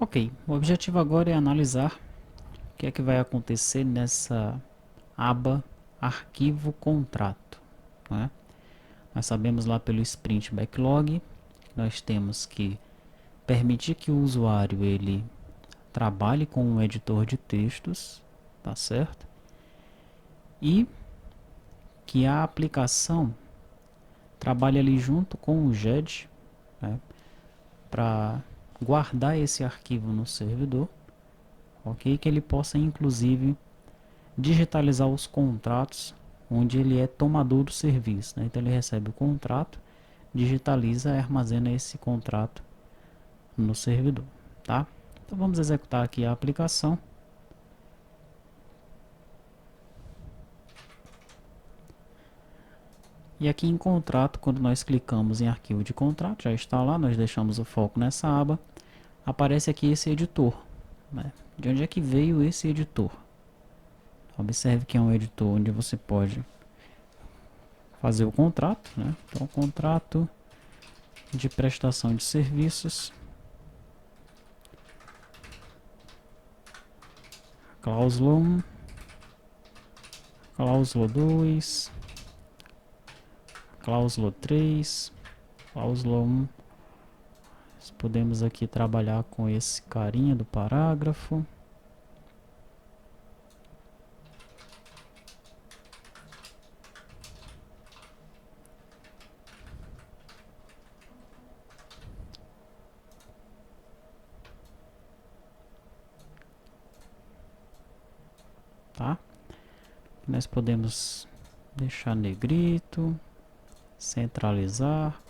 Ok, o objetivo agora é analisar o que é que vai acontecer nessa aba arquivo contrato, né? Nós sabemos lá pelo Sprint Backlog, nós temos que permitir que o usuário ele trabalhe com um editor de textos, tá certo? E que a aplicação trabalhe ali junto com o GED, né, para guardar esse arquivo no servidor, ok? Que ele possa inclusive digitalizar os contratos onde ele é tomador do serviço, né? Então ele recebe o contrato, digitaliza e armazena esse contrato no servidor, tá? Então vamos executar aqui a aplicação. E aqui em contrato, quando nós clicamos em arquivo de contrato, já está lá, nós deixamos o foco nessa aba, aparece aqui esse editor, né? De onde é que veio esse editor? Observe que é um editor onde você pode fazer o contrato, né? Então, contrato de prestação de serviços, cláusula 1, cláusula 2, cláusula 3, cláusula 1. Podemos aqui trabalhar com esse carinha do parágrafo. Tá? Nós podemos deixar negrito, centralizar.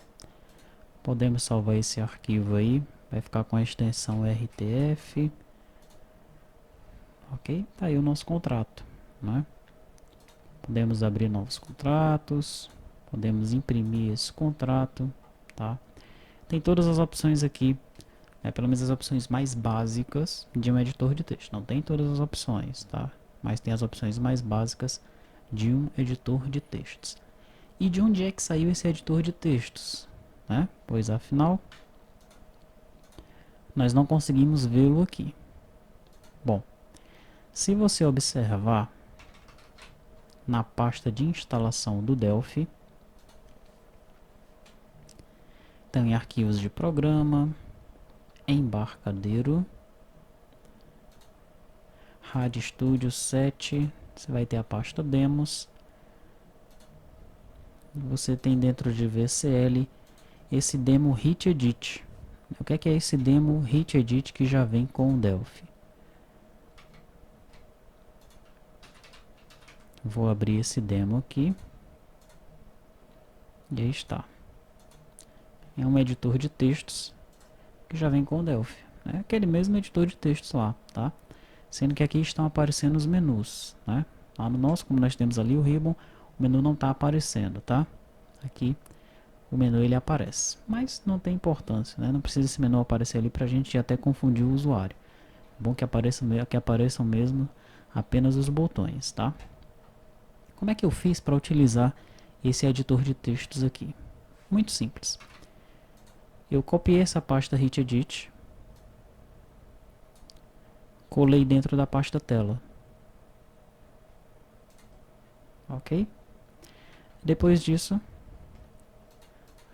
Podemos salvar esse arquivo aí, vai ficar com a extensão RTF. Ok? Tá aí o nosso contrato, né? Podemos abrir novos contratos, podemos imprimir esse contrato, tá? Tem todas as opções aqui, pelo menos as opções mais básicas de um editor de texto. Não tem todas as opções, tá? Mas tem as opções mais básicas de um editor de textos. E de onde é que saiu esse editor de textos, né? Pois afinal, nós não conseguimos vê-lo aqui. Bom, se você observar na pasta de instalação do Delphi, tem arquivos de programa, embarcadeiro, RAD Studio 7, você vai ter a pasta demos. Você tem dentro de VCL esse demo Hit Edit. O que é esse demo Hit Edit que já vem com o Delphi? Vou abrir esse demo aqui. E aí está. É um editor de textos que já vem com o Delphi. É aquele mesmo editor de textos lá, tá? Sendo que aqui estão aparecendo os menus, né? Lá no nosso, como nós temos ali o ribbon, o menu não está aparecendo, tá? Aqui o menu ele aparece, mas não tem importância, né? Não precisa esse menu aparecer ali para a gente até confundir o usuário. É bom que apareçam mesmo apenas os botões, tá? Como é que eu fiz para utilizar esse editor de textos aqui? Muito simples. Eu copiei essa pasta Hit Edit, colei dentro da pasta tela, ok? Depois disso,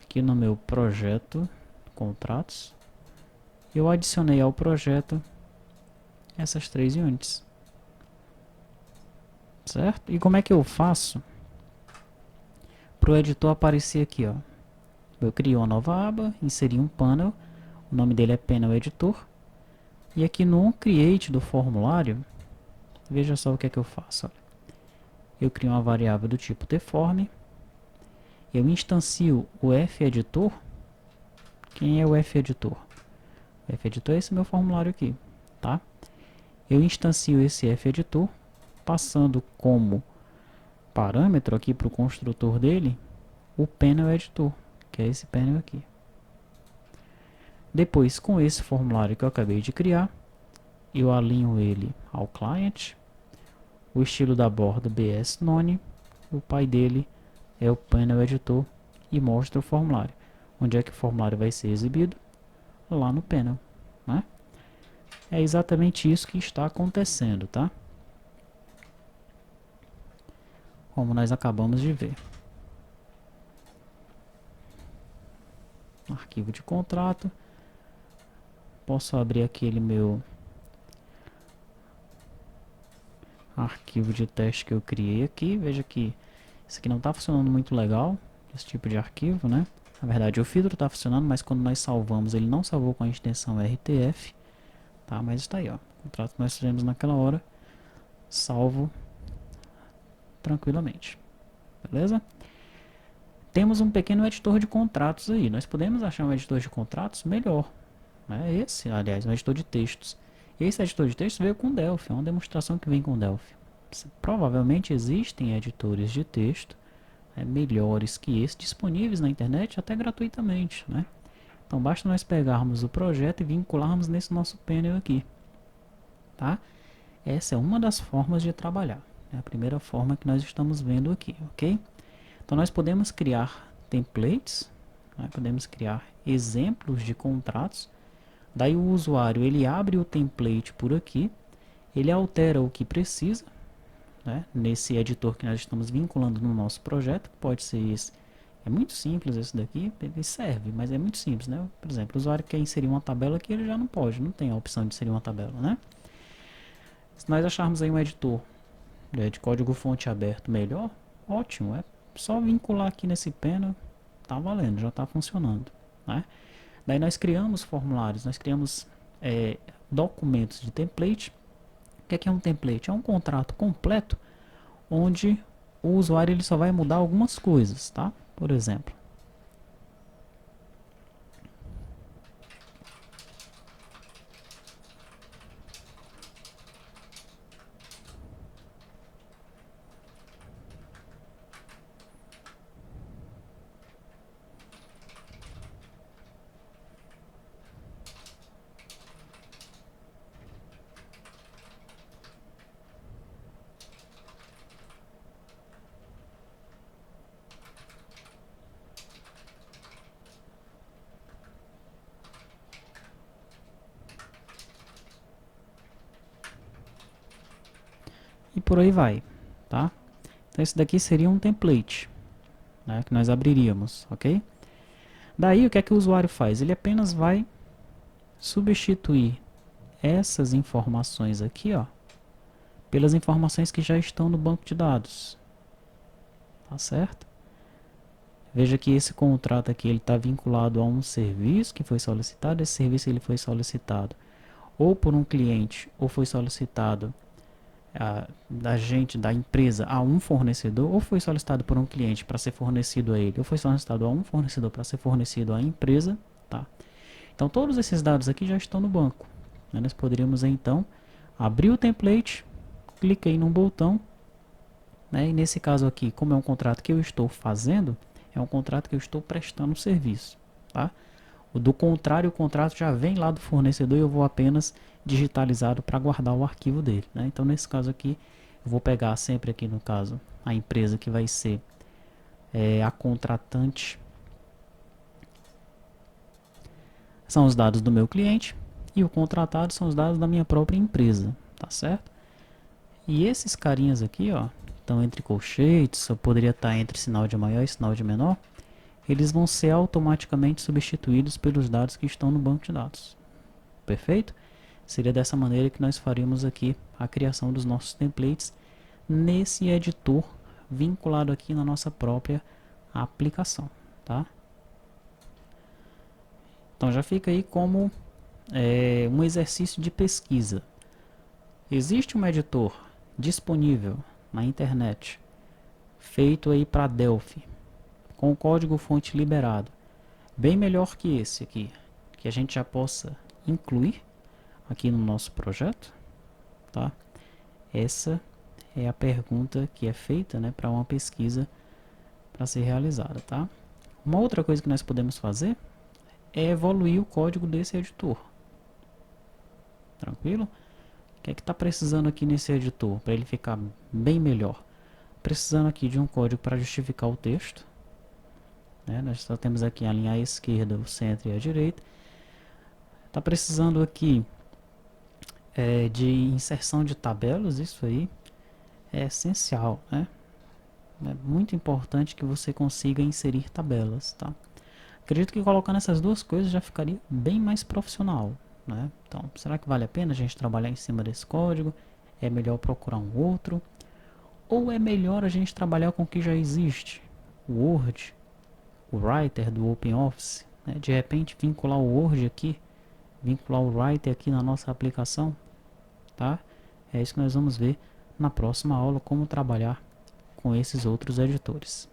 aqui no meu projeto, contratos, eu adicionei ao projeto essas 3 units, certo? E como é que eu faço para o editor aparecer aqui, ó? Eu crio uma nova aba, inseri um panel, o nome dele é Panel Editor, e aqui no Create do formulário, veja só o que é que eu faço, olha. Eu crio uma variável do tipo deforme, eu instancio o fEditor. Quem é o fEditor? O fEditor é esse meu formulário aqui, tá? Eu instancio esse fEditor, passando como parâmetro aqui para o construtor dele, o Panel Editor, que é esse panel aqui. Depois, com esse formulário que eu acabei de criar, eu alinho ele ao client, o estilo da borda BS None, o pai dele é o Panel Editor e mostra o formulário. Onde é que o formulário vai ser exibido? Lá no panel, né? É exatamente isso que está acontecendo, tá? Como nós acabamos de ver. Arquivo de contrato. Posso abrir aquele meu arquivo de teste que eu criei aqui. Veja que esse aqui não está funcionando muito legal, esse tipo de arquivo, né? Na verdade o filtro está funcionando, mas quando nós salvamos ele não salvou com a extensão RTF, tá? Mas está aí, ó. O contrato que nós fizemos naquela hora, salvo tranquilamente, beleza? Temos um pequeno editor de contratos aí. Nós podemos achar um editor de contratos melhor, né? Esse, aliás, um editor de textos. Esse editor de textos veio com Delphi, é uma demonstração que vem com Delphi. Provavelmente existem editores de texto melhores que esse disponíveis na internet até gratuitamente, né? Então basta nós pegarmos o projeto e vincularmos nesse nosso panel aqui, tá? Essa é uma das formas de trabalhar, é a primeira forma que nós estamos vendo aqui, ok? Então nós podemos criar templates, né? Podemos criar exemplos de contratos. Daí o usuário ele abre o template por aqui, ele altera o que precisa, né? Nesse editor que nós estamos vinculando no nosso projeto, pode ser esse. É muito simples esse daqui, ele serve, mas é muito simples, né? Por exemplo, o usuário quer inserir uma tabela aqui, ele já não pode, não tem a opção de inserir uma tabela, né? Se nós acharmos aí um editor de código fonte aberto melhor, ótimo, é só vincular aqui nesse panel, tá valendo, já está funcionando, né? Daí nós criamos formulários, nós criamos documentos de template. O que é um template? É um contrato completo onde o usuário ele só vai mudar algumas coisas, tá? Por exemplo, e por aí vai, tá? Então esse daqui seria um template, né, que nós abriríamos, ok? Daí o que é que o usuário faz? Ele apenas vai substituir essas informações aqui, ó, pelas informações que já estão no banco de dados, tá certo? Veja que esse contrato aqui ele está vinculado a um serviço que foi solicitado. Esse serviço ele foi solicitado ou por um cliente ou foi solicitado da gente, da empresa, a um fornecedor, ou foi solicitado por um cliente para ser fornecido a ele, ou foi solicitado a um fornecedor para ser fornecido à empresa, tá? Então todos esses dados aqui já estão no banco, né? Nós poderíamos então abrir o template, clique aí num botão, né? E nesse caso aqui, como é um contrato que eu estou fazendo, é um contrato que eu estou prestando serviço, tá? Do contrário, o contrato já vem lá do fornecedor e eu vou apenas digitalizado para guardar o arquivo dele, né? Então nesse caso aqui, eu vou pegar sempre aqui no caso a empresa que vai ser a contratante. São os dados do meu cliente e o contratado são os dados da minha própria empresa, tá certo? E esses carinhas aqui, ó, estão entre colchetes, ou poderia estar entre sinal de maior e sinal de menor, eles vão ser automaticamente substituídos pelos dados que estão no banco de dados. Perfeito? Seria dessa maneira que nós faríamos aqui a criação dos nossos templates nesse editor vinculado aqui na nossa própria aplicação, tá? Então já fica aí como um exercício de pesquisa. Existe um editor disponível na internet feito aí para Delphi com o código fonte liberado, bem melhor que esse aqui, que a gente já possa incluir aqui no nosso projeto, tá? Essa é a pergunta que é feita, né, para uma pesquisa para ser realizada, tá? Uma outra coisa que nós podemos fazer é evoluir o código desse editor. Tranquilo? O que é que está precisando aqui nesse editor para ele ficar bem melhor? Precisando aqui de um código para justificar o texto, né? Nós só temos aqui a linha à esquerda, o centro e a direita. Está precisando aqui de inserção de tabelas, isso aí é essencial, né? É muito importante que você consiga inserir tabelas, tá? Acredito que colocando essas duas coisas já ficaria bem mais profissional, né? Então, será que vale a pena a gente trabalhar em cima desse código? É melhor procurar um outro? Ou é melhor a gente trabalhar com o que já existe? O Word, o Writer do OpenOffice, né? De repente vincular o Word aqui, vincular o Writer aqui na nossa aplicação, tá? É isso que nós vamos ver na próxima aula, como trabalhar com esses outros editores.